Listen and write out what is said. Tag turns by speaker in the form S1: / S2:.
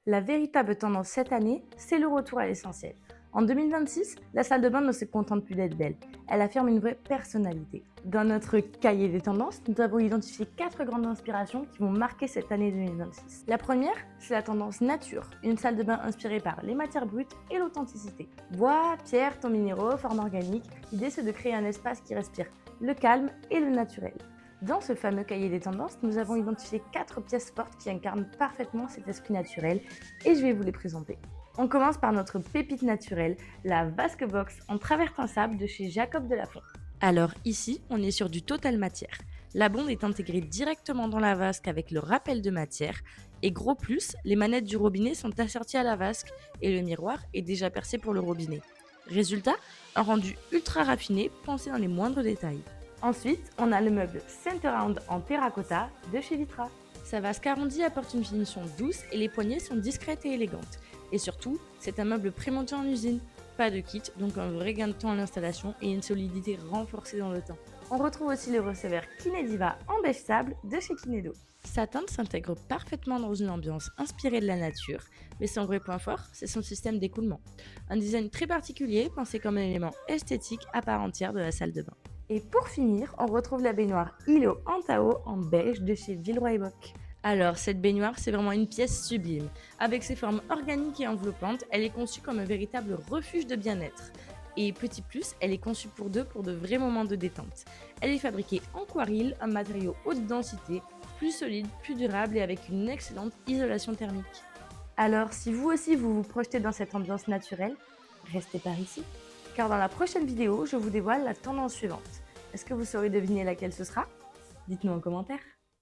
S1: La véritable tendance cette année, c'est le retour à l'essentiel. En 2026, la salle de bain ne se contente plus d'être belle, elle affirme une vraie personnalité. Dans notre cahier des tendances, nous avons identifié 4 grandes inspirations qui vont marquer cette année 2026. La première, c'est la tendance nature, une salle de bain inspirée par les matières brutes et l'authenticité. Bois, pierres, tons minéraux, formes organiques, l'idée c'est de créer un espace qui respire le calme et le naturel. Dans ce fameux cahier des tendances, nous avons identifié 4 pièces fortes qui incarnent parfaitement cet esprit naturel et je vais vous les présenter. On commence par notre pépite naturelle, la Vasque Box en travertin sable de chez Jacob Delafont. Alors ici, on est sur du total matière. La bonde est intégrée directement dans la vasque avec le rappel de matière et gros plus, les manettes du robinet sont assorties à la vasque et le miroir est déjà percé pour le robinet. Résultat, un rendu ultra raffiné, pensé dans les moindres détails. Ensuite, on a le meuble Centerround en terracotta de chez Vitra. Sa vasque arrondie apporte une finition douce et les poignées sont discrètes et élégantes. Et surtout, c'est un meuble prémonté en usine. Pas de kit, donc un vrai gain de temps à l'installation et une solidité renforcée dans le temps. On retrouve aussi le receveur Kinediva en beige sable de chez Kinedo. Sa teinte s'intègre parfaitement dans une ambiance inspirée de la nature, mais son vrai point fort, c'est son système d'écoulement. Un design très particulier, pensé comme un élément esthétique à part entière de la salle de bain. Et pour finir, on retrouve la baignoire Ilo en Tao en beige de chez Villeroy et Boch. Alors, cette baignoire, c'est vraiment une pièce sublime. Avec ses formes organiques et enveloppantes, elle est conçue comme un véritable refuge de bien-être. Et petit plus, elle est conçue pour deux pour de vrais moments de détente. Elle est fabriquée en Quaril, un matériau haute densité, plus solide, plus durable et avec une excellente isolation thermique. Alors, si vous aussi vous vous projetez dans cette ambiance naturelle, restez par ici, car dans la prochaine vidéo, je vous dévoile la tendance suivante. Est-ce que vous saurez deviner laquelle ce sera? Dites-nous en commentaire.